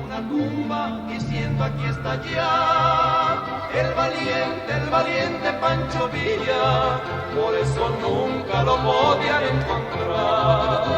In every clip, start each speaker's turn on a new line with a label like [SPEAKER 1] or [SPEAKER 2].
[SPEAKER 1] una tumba diciendo aquí está ya el valiente Pancho Villa, por eso nunca lo podían encontrar.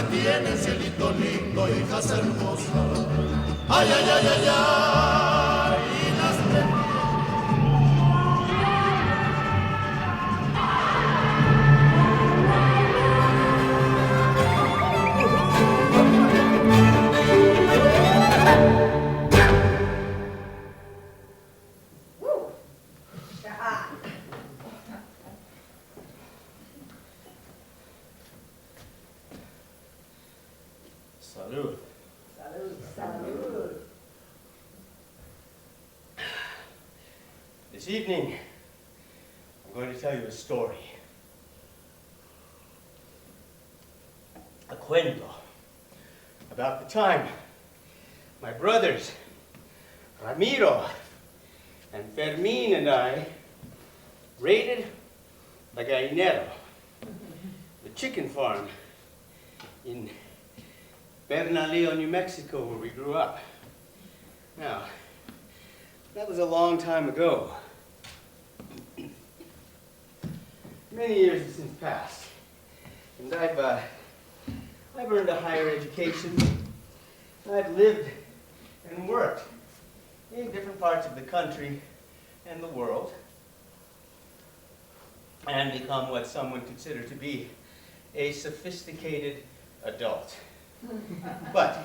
[SPEAKER 2] Tienen cielito lindo, hijas hermosas. Ay, ay, ay, ay, ay. Y las
[SPEAKER 3] Salud.
[SPEAKER 4] Salud, salud.
[SPEAKER 3] This evening, I'm going to tell you a story. A cuento about the time my brothers, Ramiro and Fermin and I, raided the gallinero, the chicken farm in Bernalillo, New Mexico, where we grew up. Now, that was a long time ago. Many years have since passed, and I've earned a higher education. I've lived and worked in different parts of the country and the world, and become what some would consider to be a sophisticated adult. But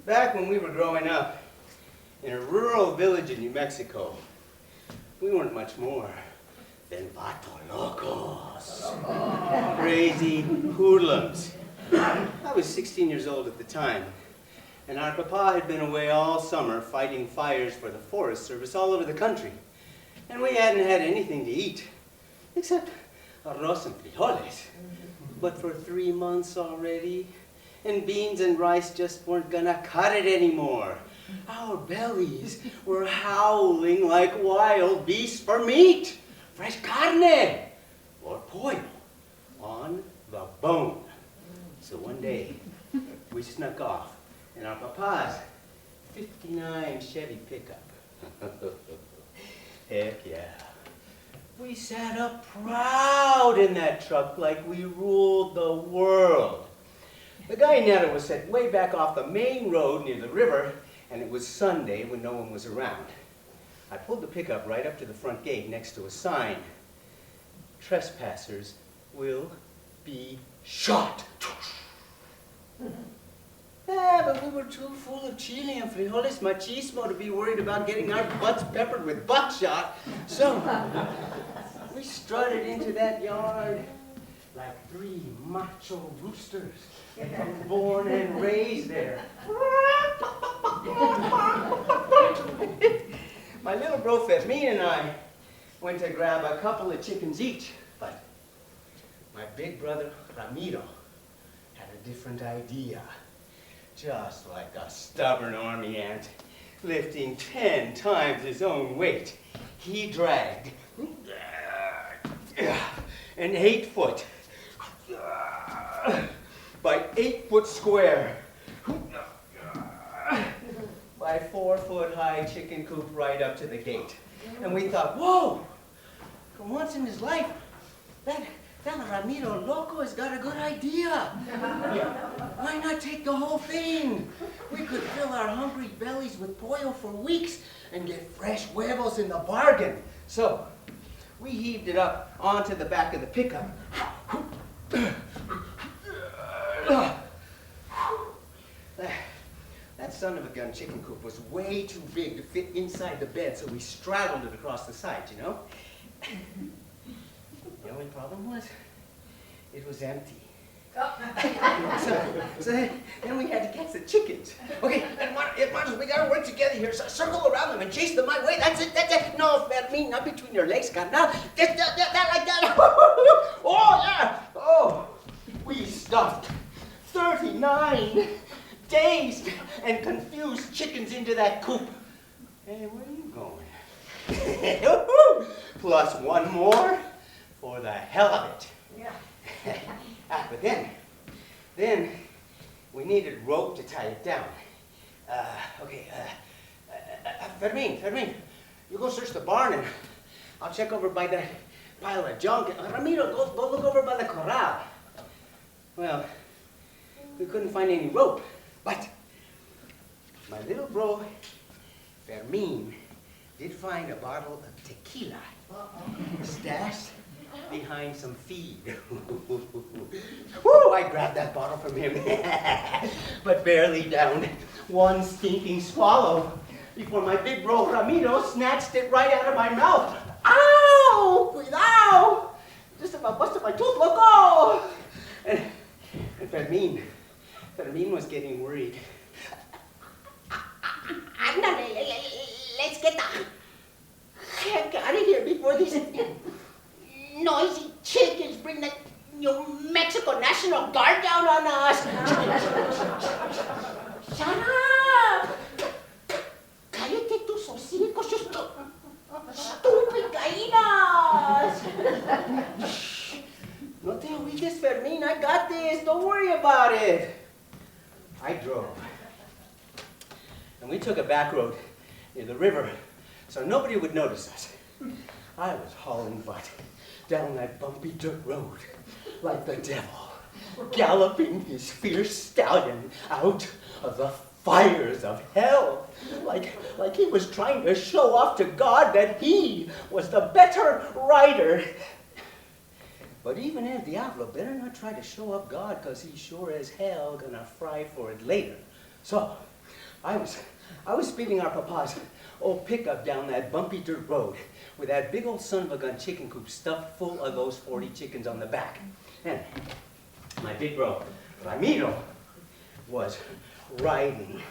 [SPEAKER 3] back when we were growing up in a rural village in New Mexico, we weren't much more than vato locos, crazy hoodlums. I was 16 years old at the time, and our papa had been away all summer fighting fires for the Forest Service all over the country. And we hadn't had anything to eat, except arroz and frijoles. But for 3 months already, and beans and rice just weren't gonna cut it anymore. Our bellies were howling like wild beasts for meat, fresh carne, or pollo, on the bone. So one day, we snuck off in our papa's 59 Chevy pickup. Heck yeah. We sat up proud in that truck like we ruled the world. The gallinero was set way back off the main road near the river, and it was Sunday when no one was around. I pulled the pickup right up to the front gate next to a sign. Trespassers will be shot. Yeah, but we were too full of chili and frijoles machismo to be worried about getting our butts peppered with buckshot. So we strutted into that yard like 3 macho roosters, born and raised there. My little bro Fermin and I went to grab a couple of chickens each, but my big brother Ramiro had a different idea. Just like a stubborn army ant, lifting 10 times his own weight, he dragged an 8-foot by 8-foot square by 4-foot high chicken coop right up to the gate. And we thought, whoa, for once in his life, that Ramiro Loco has got a good idea. Why not take the whole thing? We could fill our hungry bellies with pollo for weeks and get fresh huevos in the bargain. So we heaved it up onto the back of the pickup. That son of a gun chicken coop was way too big to fit inside the bed, so we straddled it across the sides, you know? The only problem was, it was empty. So then we had to catch the chickens. Okay, Edmonds, we gotta work together here. So circle around them and chase them my way. That's it. No, Fermin, not between your legs, God. Now, that like that. Oh, yeah. Oh, we stuffed 39 dazed and confused chickens into that coop. Hey, where are you going? Plus one more for the hell of it.
[SPEAKER 4] Yeah.
[SPEAKER 3] But then we needed rope to tie it down. Fermin, you go search the barn and I'll check over by the pile of junk. Ramiro, go look over by the corral. Well, we couldn't find any rope, but my little bro, Fermin, did find a bottle of tequila stashed behind some feed. Woo! I grabbed that bottle from him, but barely downed one stinking swallow before my big bro Ramiro snatched it right out of my mouth. Ow! Cuidado! Just about busted my tooth, loco! And Fermin was getting worried. Let's get the heck out of here before these noisy chickens bring the New Mexico National Guard down on us. Shut up! Cállate tus hocicos, you stupid gallinas! No te oigas, Fermin, I got this. Don't worry about it. I drove. And we took a back road near the river so nobody would notice us. I was hauling butt down that bumpy dirt road like the devil, galloping his fierce stallion out of the fires of hell, like he was trying to show off to God that he was the better rider. But even El Diablo better not try to show up God, because he's sure as hell gonna fry for it later. So I was speeding our papa's old pickup down that bumpy dirt road with that big old son of a gun chicken coop stuffed full of those 40 chickens on the back. And my big bro, Ramiro, was riding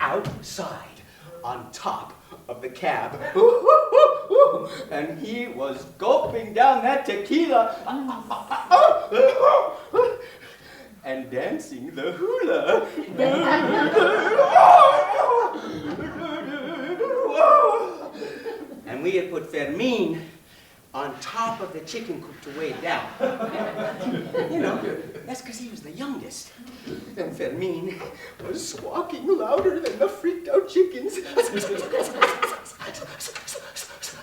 [SPEAKER 3] outside on top of the cab. And he was gulping down that tequila and dancing the hula. And we had put Fermin on top of the chicken coop to weigh it down. You know, that's because he was the youngest. And Fermin was squawking louder than the freaked out chickens.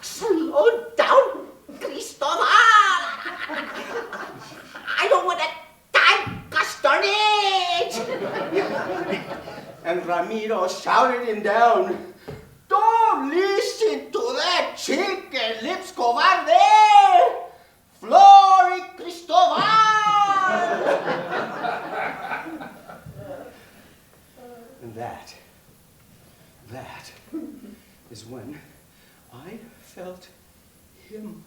[SPEAKER 3] Slow down, Cristobal! I don't want to die, gosh darn it! And Ramiro shouted him down, "Don't listen to that chicken lips, cobarde! Flori Cristobal!" And that is when I felt him.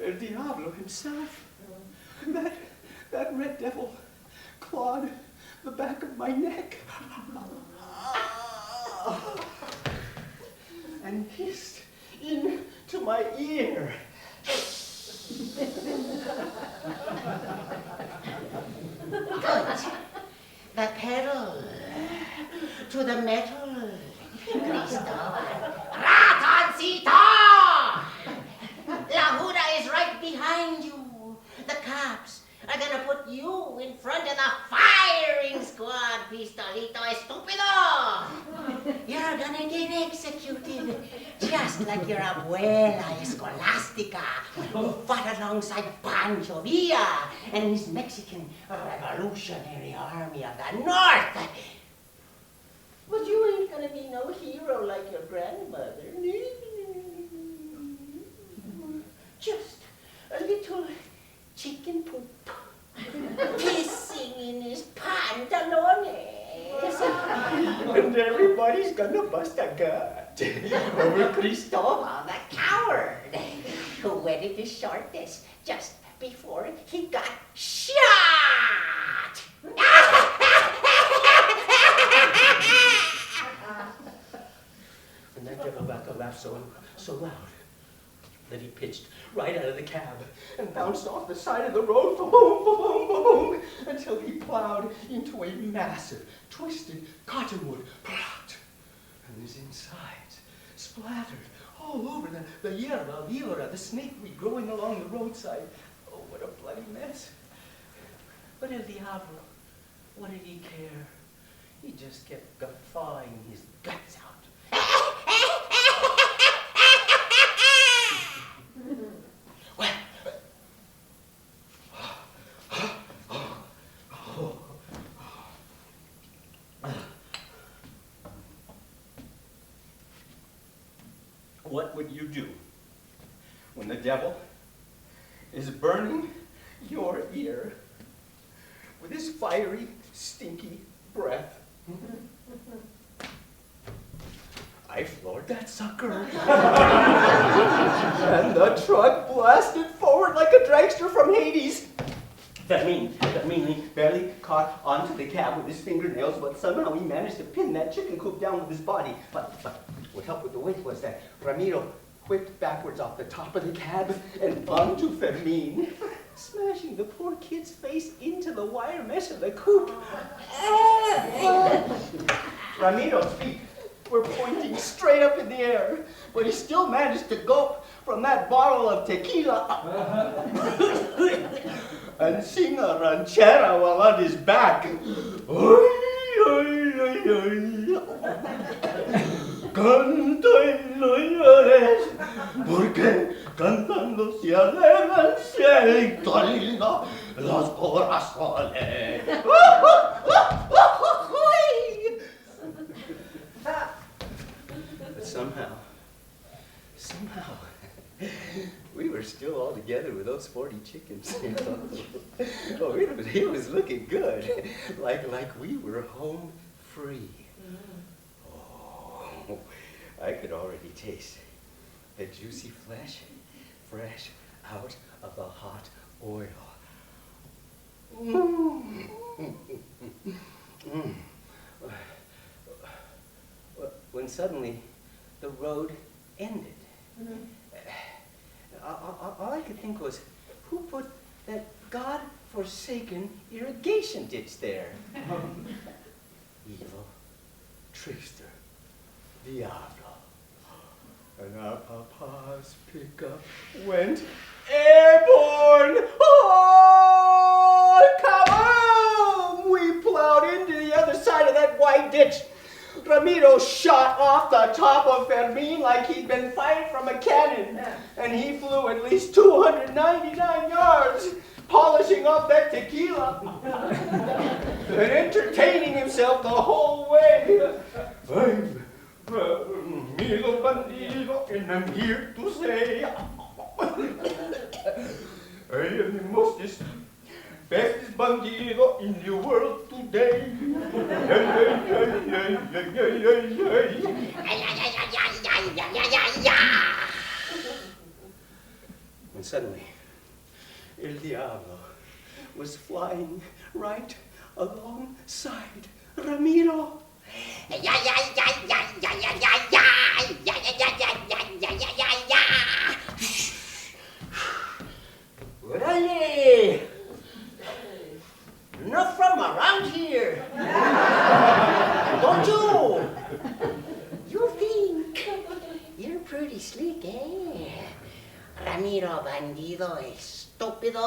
[SPEAKER 3] El Diablo himself. That red devil clawed the back of my neck. And hissed into my ear. Put the pedal to the metal, Cristobal. Ratoncito! La Huda is right behind you. The cops are gonna put you in front of the firing squad, Pistolito Estupido! You're gonna get executed, just like your abuela Escolástica, who fought alongside Pancho Villa and his Mexican Revolutionary Army of the North. But you ain't gonna be no hero like your grandmother. Just a little
[SPEAKER 5] chicken poop pissing in his pantalones.
[SPEAKER 3] And everybody's gonna bust a gut over Cristobal.
[SPEAKER 5] The coward who waited the shortest just before he got shot.
[SPEAKER 3] And that devil got to laugh so loud that he pitched right out of the cab and bounced off the side of the road, boom, boom, boom, boom, until he plowed into a massive, twisted cottonwood product. And his insides splattered all over the hierba vibra, the snakeweed growing along the roadside. Oh, what a bloody mess. But El Diablo, what did he care? He just kept guffawing his guts out. What would you do when the devil is burning your ear with his fiery, stinky breath? I floored that sucker. And the truck blasted forward like a dragster from Hades. That meanly barely caught onto the cab with his fingernails, but somehow he managed to pin that chicken coop down with his body. But what helped with the weight was that Ramiro whipped backwards off the top of the cab and onto Fermin, smashing the poor kid's face into the wire mesh of the coop. Ramiro's feet were pointing straight up in the air, but he still managed to gulp from that bottle of tequila and sing a ranchera while on his back. Canta y no llores, porque cantando se alegran, se linda los corazones. But somehow, we were still all together with those 40 chickens. Oh, it was looking good, like we were home free. Oh, I could already taste the juicy flesh, fresh out of the hot oil. When suddenly the road ended. All I could think was, who put that God-forsaken irrigation ditch there? Evil trickster, Diablo. And our papa's pickup went airborne. Oh, kaboom! We plowed into the other side of that white ditch. Ramiro shot off the top of Fermin like he'd been fired from a cannon, and he flew at least 299 yards, polishing off that tequila and entertaining himself the whole way. I'm Ramiro Bandido, and I'm here to say I am the most bestest bandido in the world today. When suddenly, El Diablo was flying right alongside Ramiro. Orale! Not from around here. Don't you? You think you're pretty slick, eh? Ramiro Bandido estúpido.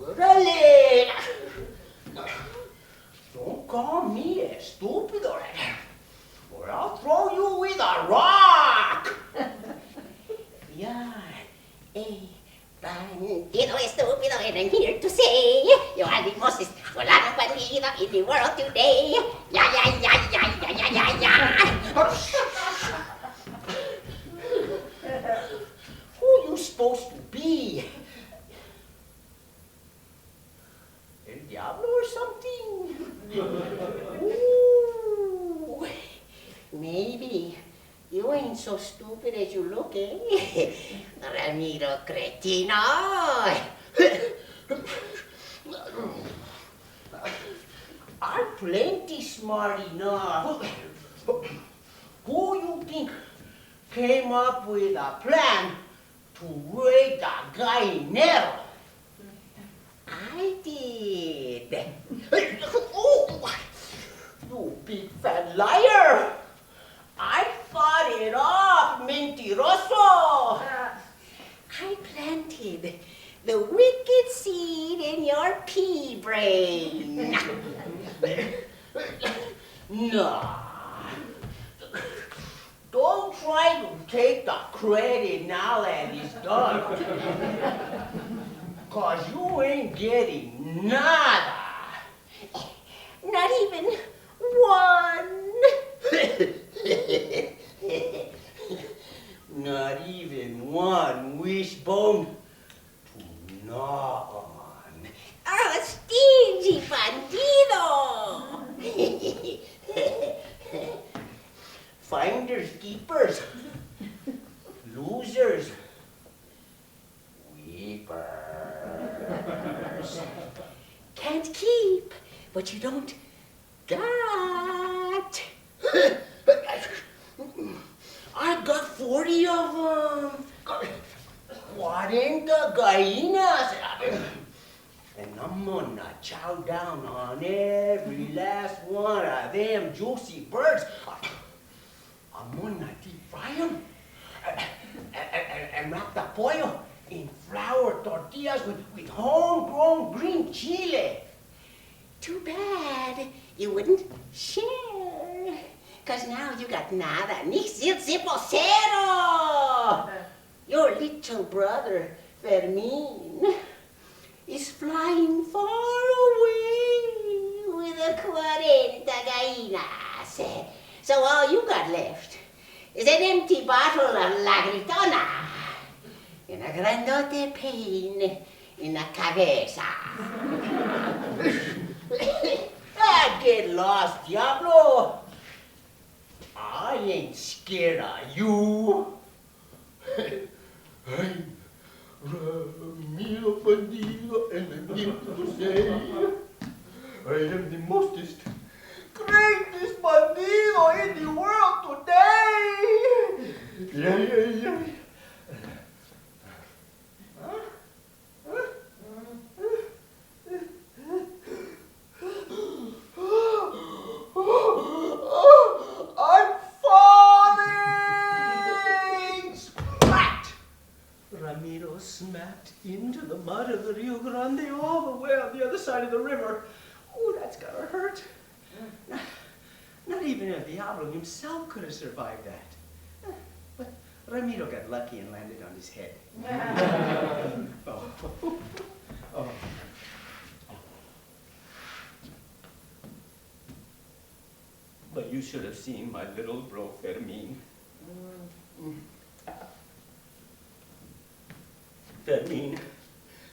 [SPEAKER 3] Orale! Don't call me estúpido, or I'll throw you with a rock. Yeah, bandido estúpido, and I'm here to say you are the most volado bandido in the world today. Yeah. Who you supposed to be?
[SPEAKER 5] stupid as you look, eh? Ramiro Cretino. I'm plenty smart enough. Who you think came up with a plan to raid the gallinero? I did. Oh, you big fat liar! I thought it up, mentiroso! I planted the wicked seed in your pea brain. No. Don't try to take the credit now that it's done. Cause you ain't getting nada. Not even one. Not even one wishbone to gnaw on. Oh, stingy bandido! Finders, keepers, losers, weepers. Can't keep what you don't got. I got 40 of them. What in the gallinas? And I'm gonna chow down on every last one of them juicy birds. I'm gonna deep fry them and wrap the pollo in flour tortillas with homegrown green chile. Too bad you wouldn't share. Cause now you got nada, ni sipo cero. Your little brother, Fermin, is flying far away with a 40 gallinas. So all you got left is an empty bottle of La Gritona and a grandote pain in the cabeza. Get lost, Diablo. I ain't scared of you. I'm Ramiro Bandido, and I'm here to say I am the mostest, greatest bandido in the world today. Yeah. I'm falling! Splat! Ramiro smacked into the mud of the Rio Grande all the way on the other side of the river. Oh, that's gotta hurt. Not even El Diablo himself could have survived that. But Ramiro got lucky and landed on his head. Oh. But you should have seen my little bro Fermin. Fermin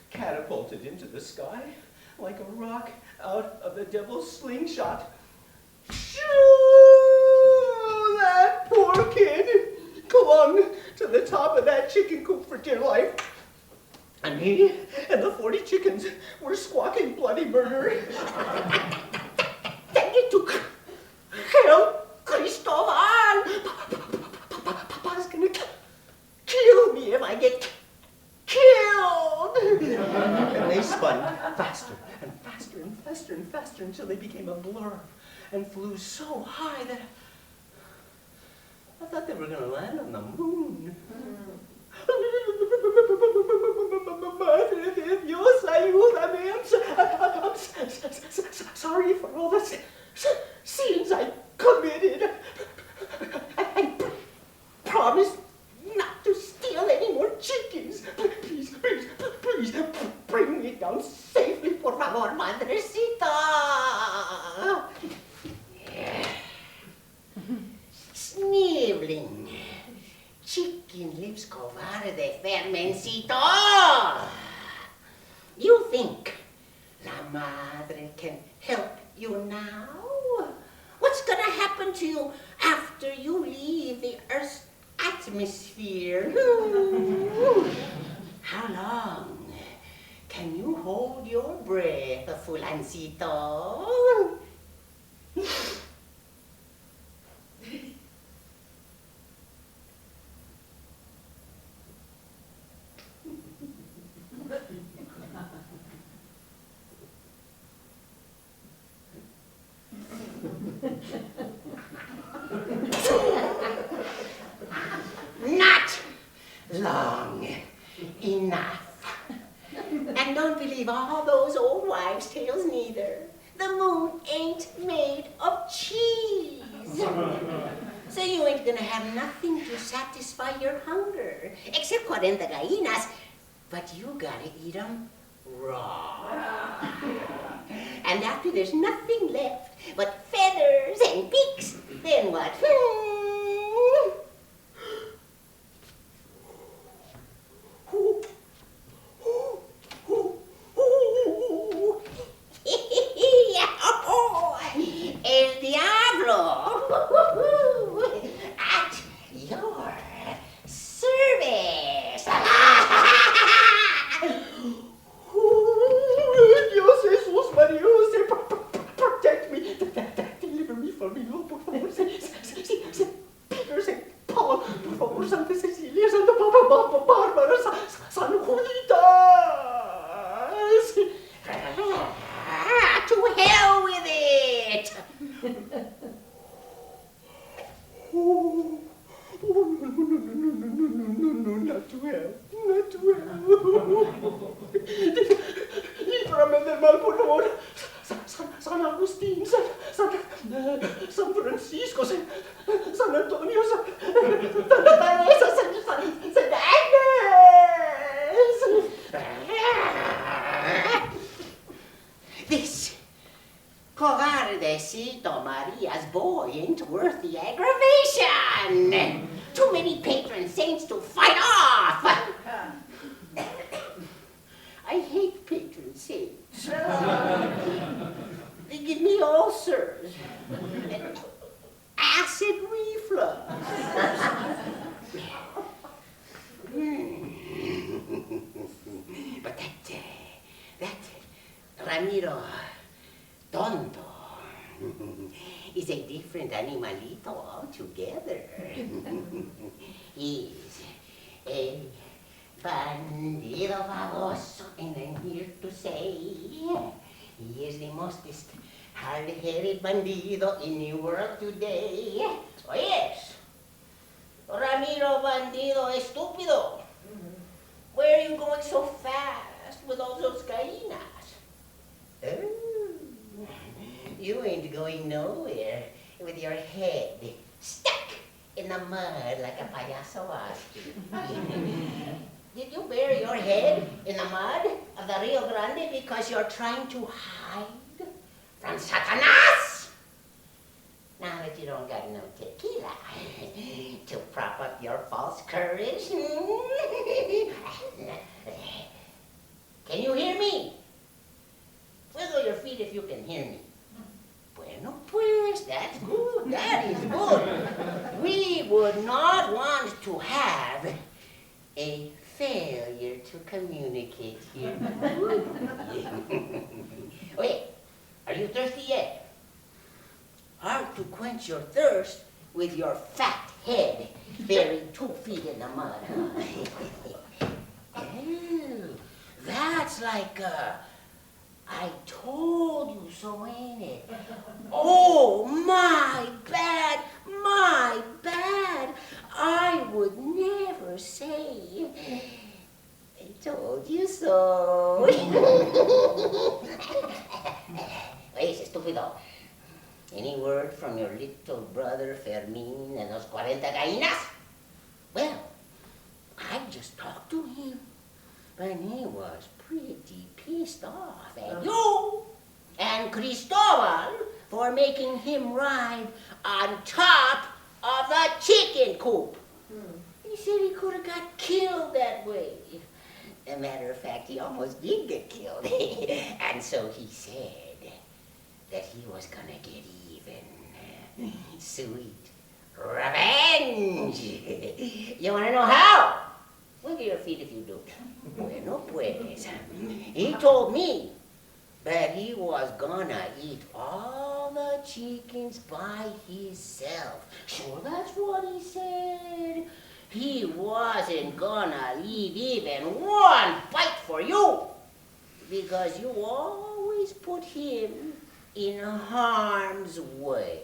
[SPEAKER 5] catapulted into the sky like a rock out of the devil's slingshot. Shoo! That poor kid clung to the top of that chicken coop for dear life. And he and the 40 chickens were squawking bloody murder. Then he took Hell, Cristobal! Papa's gonna kill me if I get killed! And they spun faster and faster and faster and faster until they became a blur and flew so high that I thought they were gonna land on the moon. Madre de Dios, ayúdame. I'm sorry for all the sins I committed. I promise not to steal any more chickens. Please, bring me down safely, por favor, madrecita. Sniveling. Chicken lips cobarde, Fermencito. You think La Madre can help you now? What's gonna happen to you after you leave the Earth's atmosphere. How long can you hold your breath, Fulancito? Not long enough. And don't believe all those old wives' tales neither. The moon ain't made of cheese. So you ain't gonna have nothing to satisfy your hunger, except 40 gallinas, but you gotta eat them raw. And after there's nothing left but feathers and beaks, then what? El Diablo! At your service!
[SPEAKER 3] Dios Jesús, María José, protect me. Deliver me from evil, por favor. Peter, St. Paul, por favor, Santa Cecilia, Santa Bárbara, San Juditas.
[SPEAKER 5] To hell with it!
[SPEAKER 3] Oh, no, not to hell, not to hell. Líbrame del mal, por favor. San Agustín, San Francisco, San Antonio, Santa Teresa, San Agnes.
[SPEAKER 5] This covardecito Maria's boy ain't worth the aggravation. Too many patron saints to fight off. I hate patron saints. They give me ulcers and acid reflux. But that Ramiro Tonto is a different animalito altogether. He's a bandido baboso, and I'm here to say he is the mostest hard-headed bandido in the world today. Oh yes, Ramiro Bandido Estúpido. Where are you going so fast with all those gallinas? Oh, you ain't going nowhere with your head stuck in the mud like a payaso asking. Did you bury your head in the mud of the Rio Grande because you're trying to hide from Satanas? Now that you don't got no tequila to prop up your false courage. Can you hear me? Wiggle your feet if you can hear me. Bueno, pues, that's good. That is good. We would not want to have a failure to communicate here. Okay, are you thirsty yet? Hard to quench your thirst with your fat head buried 2 feet in the mud, huh? Oh, that's like I told you so, ain't it? Oh, my bad, my bad. I would never say I told you so. Oye, estúpido. Any word from your little brother Fermin and those 40 gallinas? Well, I just talked to him, but he was pretty pissed off at you and Cristobal for making him ride on top of the chicken coop. He said he could have got killed that way. As a matter of fact, he almost did get killed. And so he said that he was gonna get even. Sweet revenge. You want to know how? Wiggle your feet if you do. Bueno, pues. He told me that he was gonna eat all the chickens by himself. Sure, that's what he said. He wasn't gonna leave even one bite for you, because you always put him in harm's way.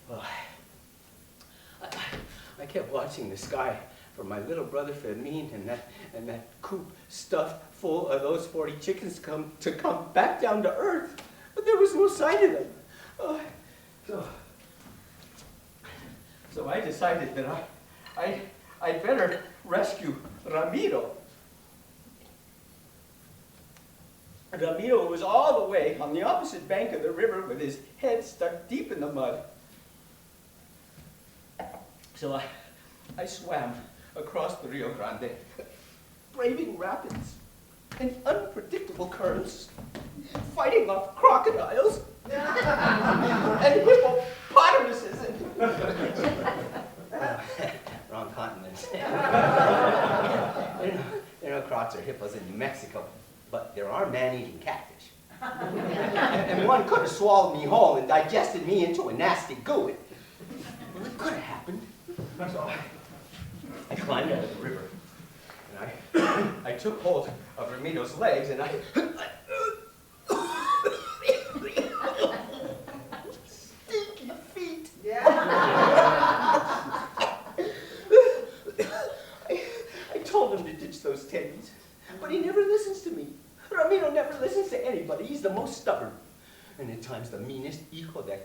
[SPEAKER 3] Well, I kept watching the sky for my little brother Fermin and that coop stuffed full of those 40 chickens to come back down to earth, but there was no sign of them. So I decided that I'd better rescue Ramiro. Ramiro was all the way on the opposite bank of the river with his head stuck deep in the mud. So I swam across the Rio Grande, braving rapids and unpredictable currents, fighting off crocodiles and hippopotamuses. Wrong continent. There are no crocs or hippos in New Mexico, but there are man-eating catfish. And one could have swallowed me whole and digested me into a nasty goo. It could have happened. So I climbed out of the river, and I took hold of Ramiro's legs, and I stinky feet.
[SPEAKER 4] Yeah.
[SPEAKER 3] I told him to ditch those teddies, but he never listens to me. Ramiro never listens to anybody. He's the most stubborn, and at times the meanest hijo de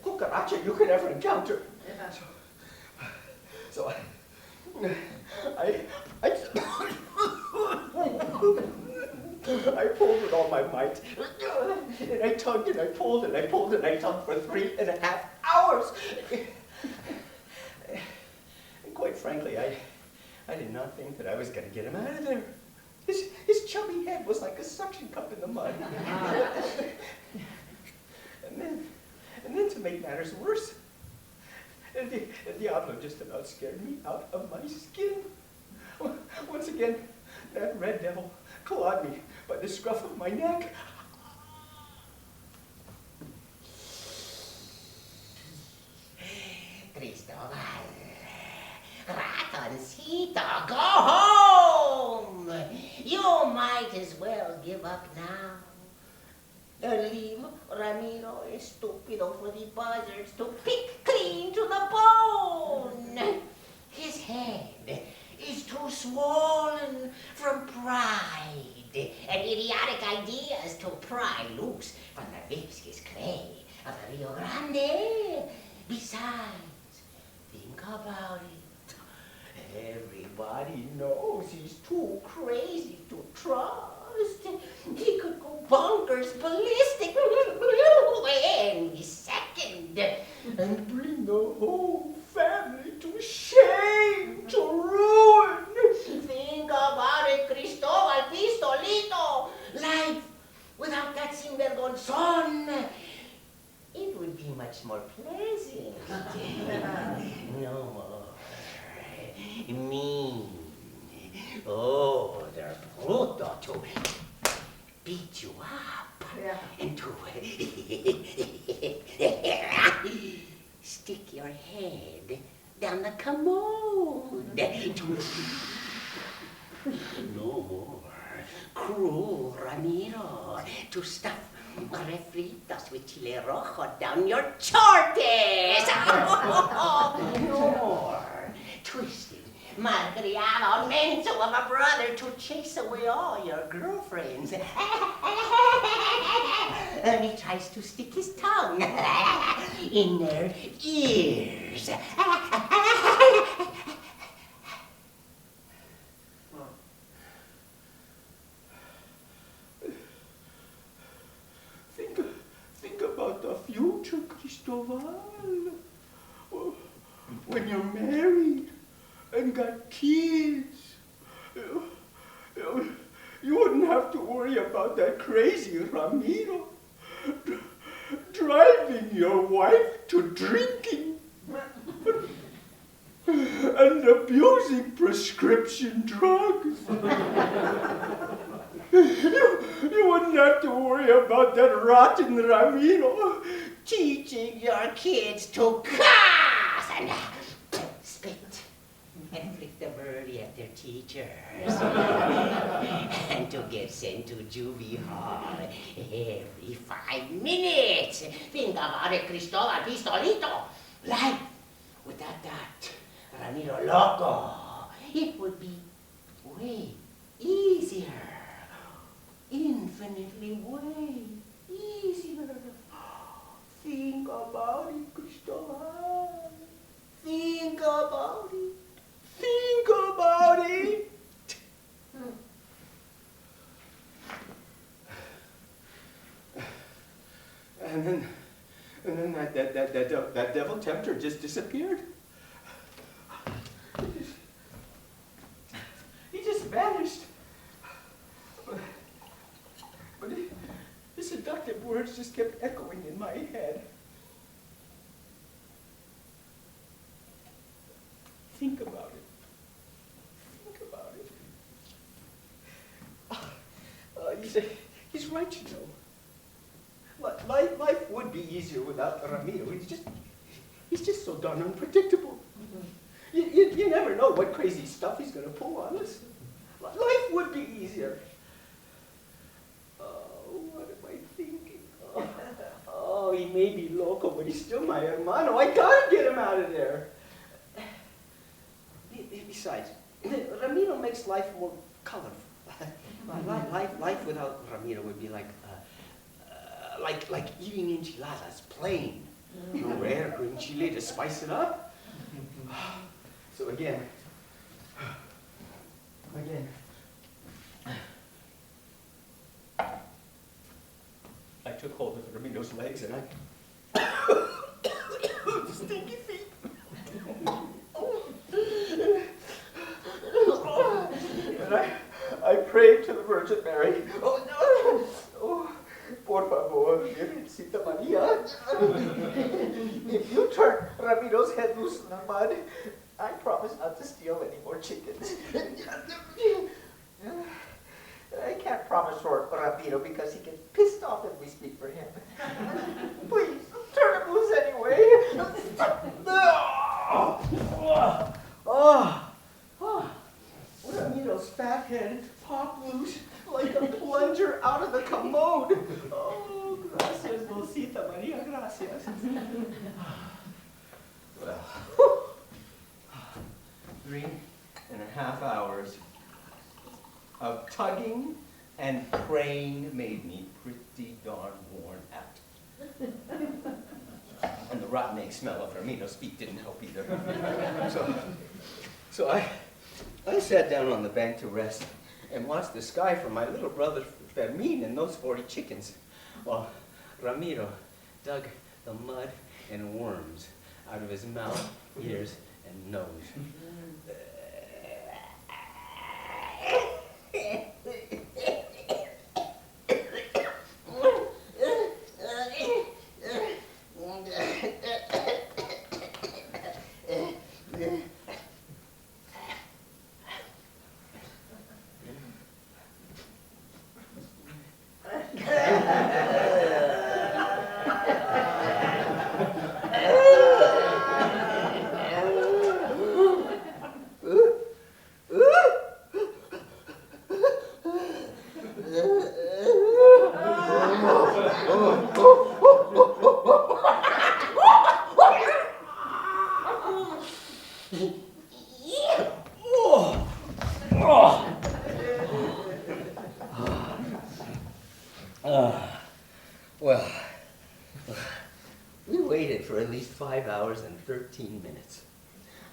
[SPEAKER 3] cucaracha you could ever encounter.
[SPEAKER 4] Yeah.
[SPEAKER 3] So I pulled with all my might, and I tugged and I pulled and I pulled and I tugged for 3.5 hours. And quite frankly, I did not think that I was going to get him out of there. His chubby head was like a suction cup in the mud. And then to make matters worse, and the diablo just about scared me out of my skin. Once again, that red devil clawed me by the scruff of my neck.
[SPEAKER 5] Cristobal, ratoncito, go home. You might as well give up now. Leave Ramiro estúpido for the buzzards to pick clean to the bone. His head is too swollen from pride and idiotic ideas to pry loose from the viscous clay of the Rio Grande. Besides, think about it. Everybody knows he's too crazy to trust. He could go bonkers, ballistic any second and bring the whole family to shame, to ruin. Think about it, Cristobal Pistolito. Life without that sinvergonzón, it would be much more pleasant. No more mean. Oh, they're brutal to beat you up and to stick your head down the commode. No more cruel Ramiro to stuff refritos with chile rojo down your chortes. No more twisted, malcriado menso of a brother to chase away all your girlfriends. And he tries to stick his tongue in their ears.
[SPEAKER 3] Think about the future, Cristobal. When you're married and got kids, you wouldn't have to worry about that crazy Ramiro driving your wife to drinking and abusing prescription drugs. You wouldn't have to worry about that rotten Ramiro
[SPEAKER 5] Teaching your kids to cuss and spit and flick the birdie at their teachers and to get sent to juvie hall every 5 minutes. Think about it, Cristobal Pistolito. Life without that Ramiro Loco, it would be way easier. Infinitely way easier. Think about it, Cristobal. Think about it.
[SPEAKER 3] Think about it. And then that devil tempter just disappeared. He just vanished. But his seductive words just kept echoing in my head. Think about it. Think about it. He's right, you know. Life would be easier without Ramiro. He's just so darn unpredictable. You never know what crazy stuff he's going to pull on us. Life would be easier. What am I thinking? Oh, he may be loco, but he's still my hermano. I gotta get him out of there. Besides, Ramiro makes life more colorful. Life without Ramiro would be like eating enchiladas, plain. No rare green chili to spice it up. So again, I took hold of Ramiro's legs and stinky feet. And I prayed to the Virgin Mary. Oh, no. Oh, por favor, Virgencita Maria. If you turn Ramiro's head loose in the mud, I promise not to steal any more chickens. I can't promise for Ramiro because he gets pissed off if we speak for him. Please, turn him loose anyway. Ramiro's fat head popped loose like a plunger out of the commode. Oh, gracias, Dulcita Maria, gracias. Well, 3.5 hours of tugging and praying made me pretty darn worn out. And the rotten egg smell of Ramiro's feet didn't help either. So I sat down on the bank to rest and watched the sky for my little brother Fermin and those 40 chickens, while Ramiro dug the mud and worms out of his mouth, ears, and nose. Well, we waited for at least 5 hours and 13 minutes.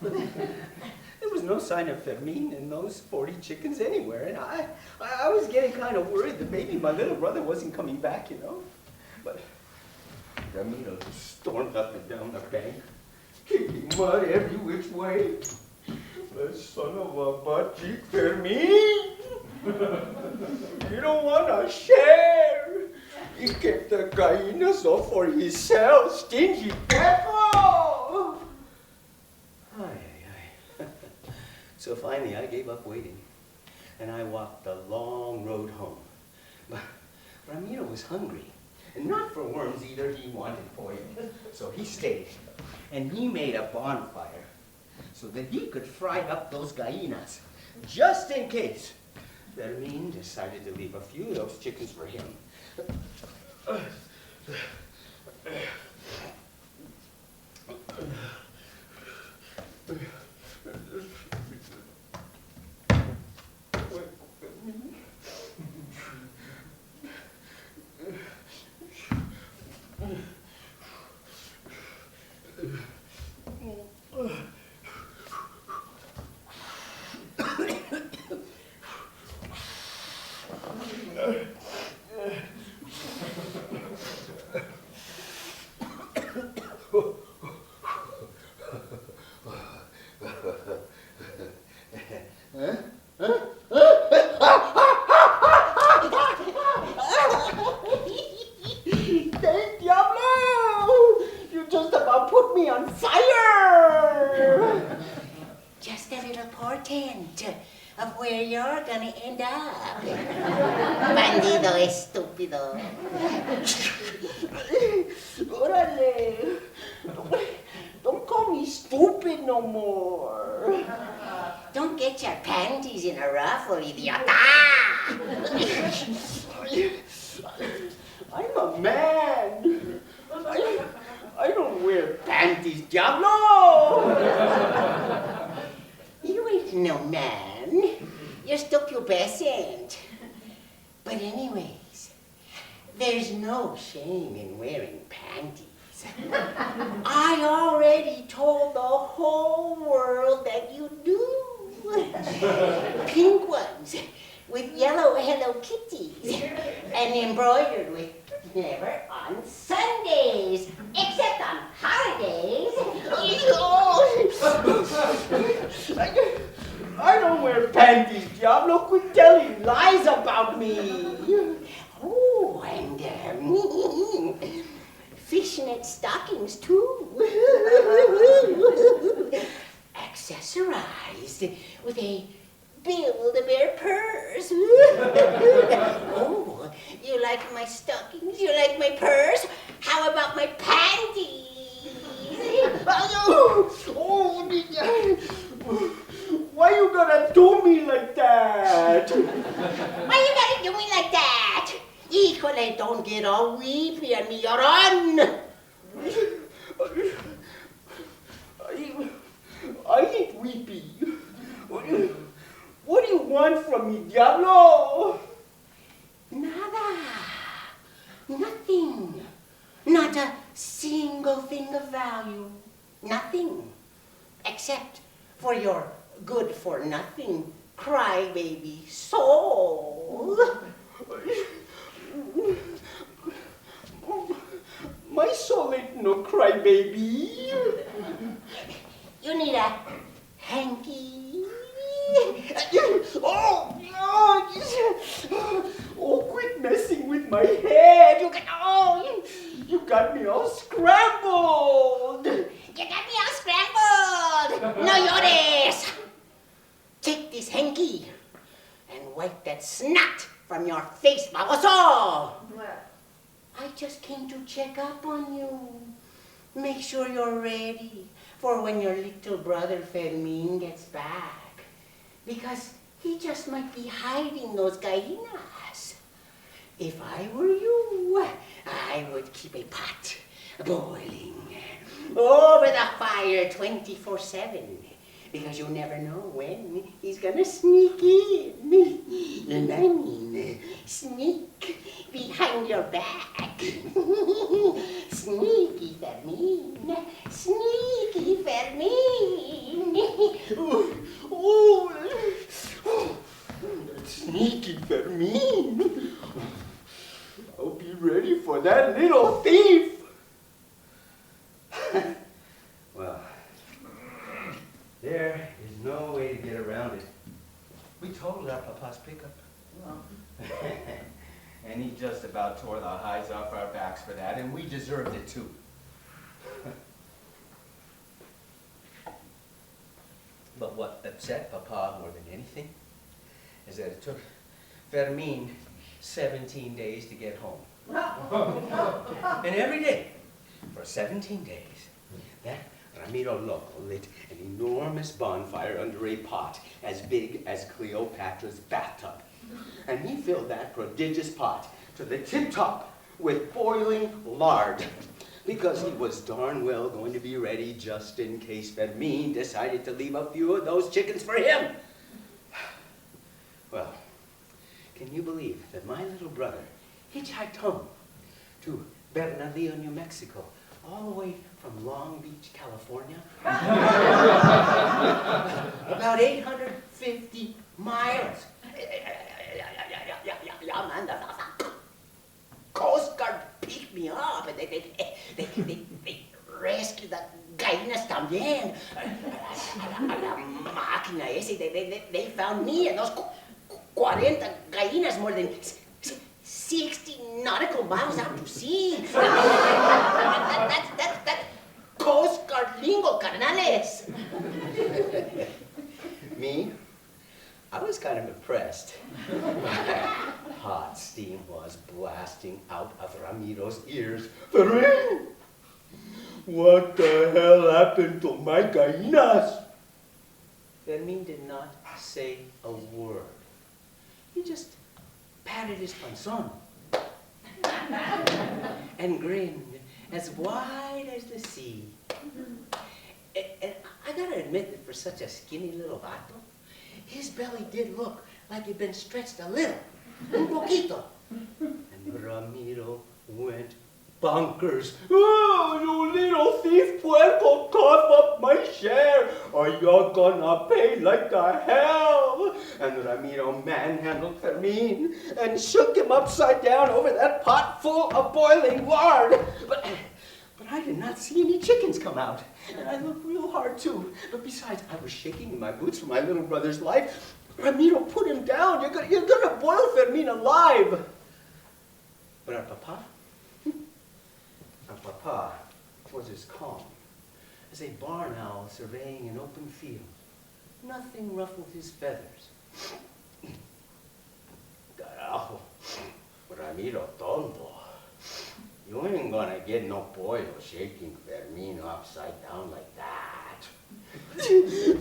[SPEAKER 3] But there was no sign of Fermin and those 40 chickens anywhere, and I was getting kind of worried that maybe my little brother wasn't coming back, you know. But Ramiro stormed up and down the bank, kicking mud every which way. The son of a butt cheek Fermin! You don't want to share. He kept the gallinas all for himself, stingy pepper. So finally, I gave up waiting, and I walked the long road home. But Ramiro was hungry, and not for worms either. He wanted pollo. So he stayed, and he made a bonfire so that he could fry up those gallinas, just in case Fermin decided to leave a few of those chickens for him.
[SPEAKER 5] Of where you're gonna end up. Bandido estúpido.
[SPEAKER 3] Órale. Don't call me stupid no more.
[SPEAKER 5] Don't get your panties in a ruffle, idiota.
[SPEAKER 3] I'm a man. I don't wear panties, Diablo.
[SPEAKER 5] You ain't no man. You're stupubescent. But anyways, there's no shame in wearing panties. I already told the whole world that you do. Pink ones with yellow Hello Kitties and embroidered with never on Sundays, except on holidays.
[SPEAKER 3] I don't wear panties, Diablo. Quit telling lies about me.
[SPEAKER 5] Oh, and fishnet stockings too. Accessorized with a Build-A-Bear purse. Oh, you like my stockings? You like my purse? How about my panties?
[SPEAKER 3] Why you gotta do me like that?
[SPEAKER 5] Why you gotta do me like that? Híjole, don't get all weepy on me, llorón.
[SPEAKER 3] I ain't weepy. What do you want from me, Diablo?
[SPEAKER 5] Nada. Nothing. Not a single thing of value. Nothing. Except for your good-for-nothing crybaby soul.
[SPEAKER 3] My soul ain't no crybaby.
[SPEAKER 5] You need a hanky.
[SPEAKER 3] Oh, quit messing with my head. You got me all scrambled.
[SPEAKER 5] You got me all scrambled. No llores. Take this hanky and wipe that snot from your face, baboso.
[SPEAKER 4] What?
[SPEAKER 5] I just came to check up on you. Make sure you're ready for when your little brother Fermin gets back. Because he just might be hiding those gallinas. If I were you, I would keep a pot boiling over the fire 24/7. Because you never know when he's gonna sneak in. And I mean, sneak behind your back. Sneaky Fermin. Sneaky Fermin.
[SPEAKER 3] Sneaky Fermin. I'll be ready for that little thief. Well, there is no way to get around it. We totaled our papa's pickup. And he just about tore the hides off our backs for that, and we deserved it too. But what upset Papa more than anything is that it took Fermin 17 days to get home. And every day, for 17 days, that Ramiro Loco lit an enormous bonfire under a pot as big as Cleopatra's bathtub. And he filled that prodigious pot to the tip-top with boiling lard, because he was darn well going to be ready just in case Fermin decided to leave a few of those chickens for him. Well, can you believe that my little brother hitchhiked home to Bernalillo, New Mexico, all the way from Long Beach, California? About 850 miles. Yeah, man, the Coast Guard picked me up, and they rescued the gallinas también. La máquina ese, they found me and those 40 gallinas more than 60 nautical miles out to sea. That's Coast Guard lingo, carnales. Me? I was kind of impressed. Hot steam was blasting out of Ramiro's ears. Fermin! What the hell happened to my gallinas? Fermin did not say a word. He just patted his panzón and grinned as wide as the sea. And I gotta admit that for such a skinny little vato, his belly did look like it'd been stretched a little, un poquito. And Ramiro went bonkers. Oh, you little thief puerco, cough up my share, or you're gonna pay like the hell. And Ramiro manhandled Fermin and shook him upside down over that pot full of boiling lard. But I did not see any chickens come out. And I looked real hard too. But besides, I was shaking in my boots for my little brother's life. Ramiro, put him down. You're gonna boil Fermin alive. But our papa was as calm as a barn owl surveying an open field. Nothing ruffled his feathers. Carajo, Ramiro tonto. You ain't gonna get no pollo shaking Fermin upside down like that.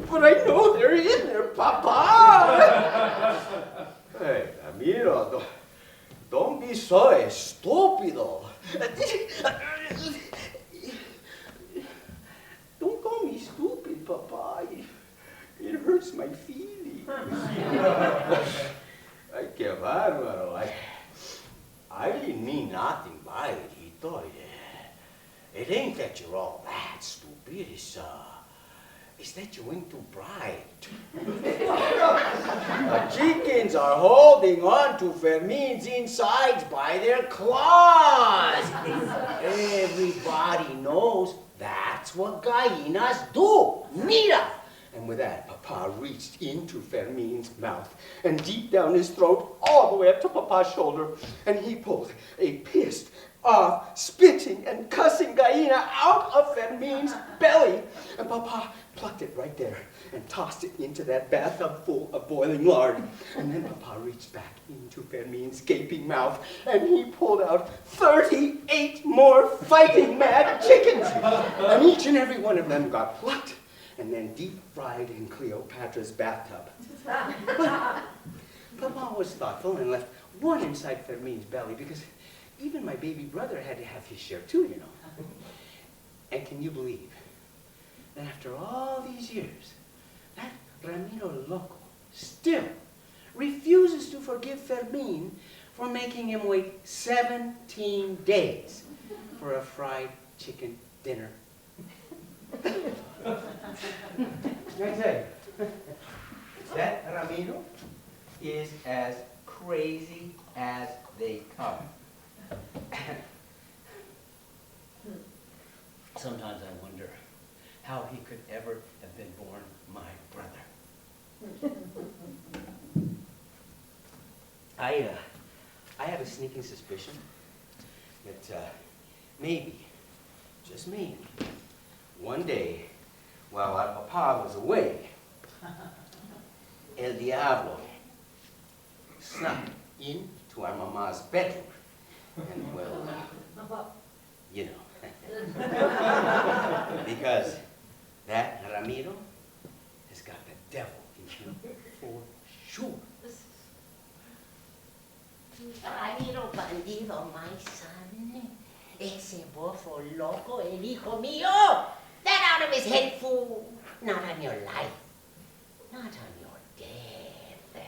[SPEAKER 3] But I know they're in there, Papa! Hey, Ramiro, don't be so estúpido. Don't call me stupid, Papa. It hurts my feelings. Ay, qué bárbaro. I didn't mean nothing by it, Hito. It ain't that you're all that stupid. It's that you ain't too bright. The chickens are holding on to Fermin's insides by their claws. Everybody knows that's what gallinas do. Mira! And with that, Papa reached into Fermin's mouth and deep down his throat, all the way up to Papa's shoulder, and he pulled a pissed off, spitting and cussing gallina out of Fermin's belly. And Papa plucked it right there and tossed it into that bathtub full of boiling lard. And then Papa reached back into Fermin's gaping mouth and he pulled out 38 more fighting mad chickens. And each and every one of them got plucked and then deep fried in Cleopatra's bathtub. But Papa was thoughtful and left one inside Fermin's belly because even my baby brother had to have his share too, you know. And can you believe that after all these years, that Ramiro Loco still refuses to forgive Fermin for making him wait 17 days for a fried chicken dinner? I tell you, that Ramiro is as crazy as they come. Sometimes I wonder how he could ever have been born my brother. I have a sneaking suspicion that maybe, just maybe, one day, while our papa was away, El Diablo snuck into our mama's bedroom. And, well, you know. Because that Ramiro has got the devil in him for sure.
[SPEAKER 5] Ramiro Bandido, my son. Ese bofo loco, el hijo mío. That out of his head, fool. Not on your life. Not on your death.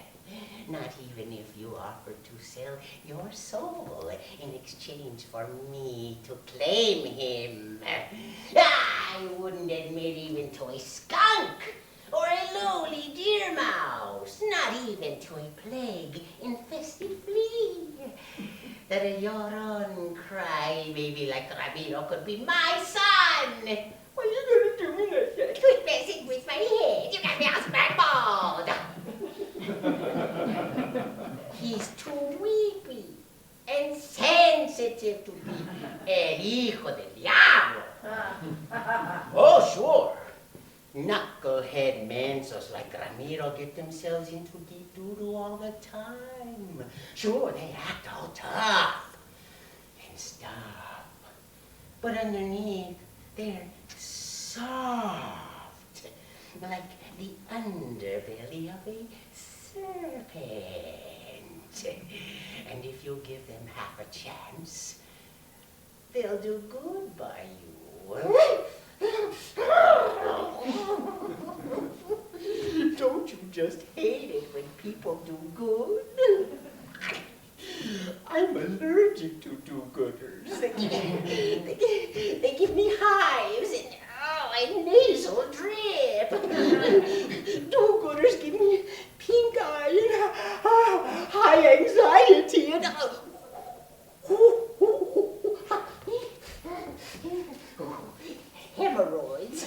[SPEAKER 5] Not even if you offered to sell your soul in exchange for me to claim him. I wouldn't admit even to a skunk or a lowly deer mouse, not even to a plague-infested flea, that a llorón crybaby like Ramiro could be my son. What are you gonna do me like that? Quit messing with my head. You got me all scrambled. He's too weepy and sensitive to be el hijo del diablo. Oh, sure. Knucklehead mensos like Ramiro get themselves into deep doo-doo all the time. Sure, they act all tough and stuff. But underneath, they're soft, like the underbelly of a serpent. And if you give them half a chance, they'll do good by you. Don't you just hate it when people do good? I'm allergic to do-gooders. They give me hives and nasal drip. Do-gooders give me pink eye and high anxiety and hemorrhoids.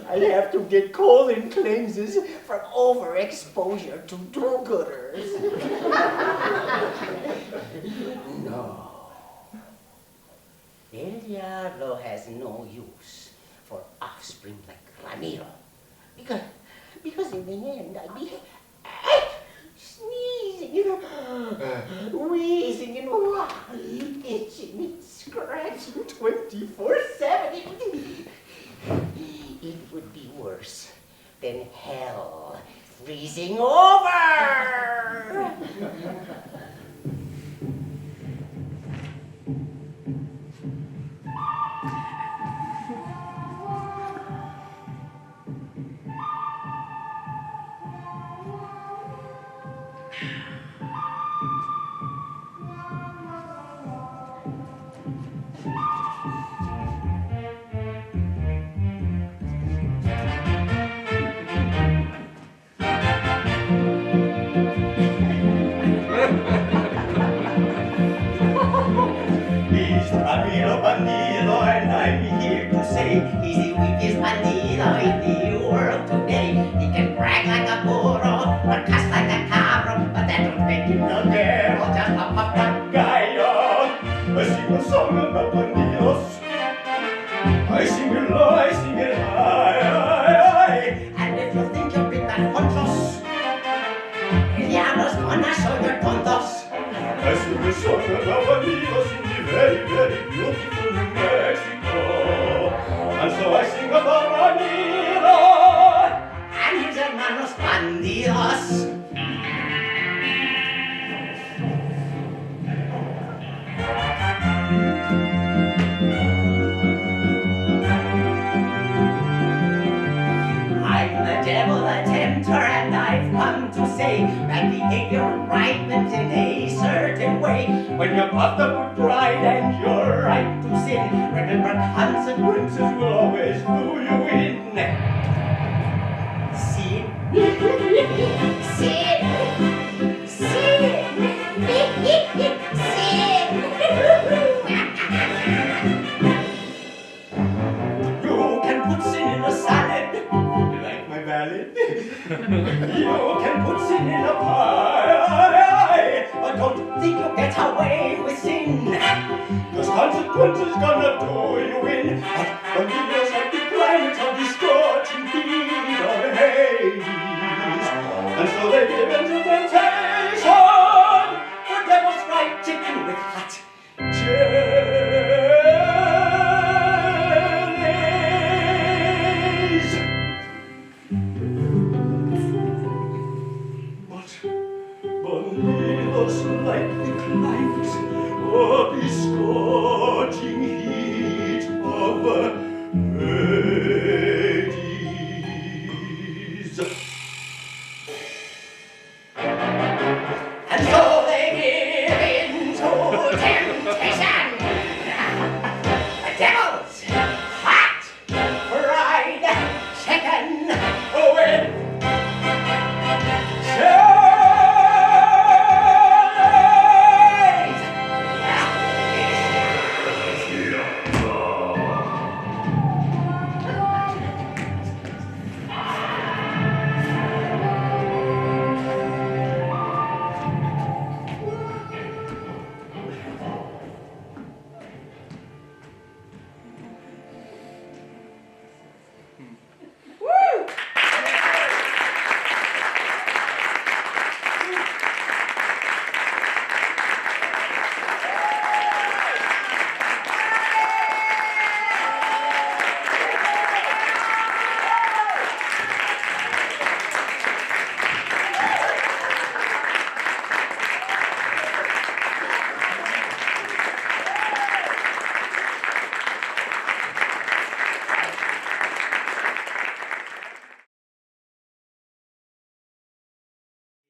[SPEAKER 5] I have to get colon cleanses from overexposure to do-gooders. No. El Diablo has no use for offspring like Ramiro. Because in the end, I'd be sneezing and wheezing and itching and scratching 24/7. It would be worse than hell freezing over.
[SPEAKER 1] Ramiro Bandido, and I'm here to say he's the weakest bandido in the world today. He can brag like a burro, or cuss like a cabro, but that don't make him no girl, just a papagayo. I sing a song about bandidos. I sing it low, I sing it high. And if you think you're big and ponchos, el diablo's gonna show your tontos. I sing a song about bandidos in the very, very beautiful New Mexico. And so I sing about Ramiro and his hermanos bandidos. I'm the devil, the tempter, and I've come to say that behavior ripens in a certain way. When you're puffed up with pride and you're right to sin, remember consequences will always do you in. Sin, sin, sin. You can put sin in a salad. You like my ballad? You can put sin in a pie, but don't think you'll get away with sin. 'Cause consequences gonna do you in. But from the years of the climate of the scorching heat of Hades. And so they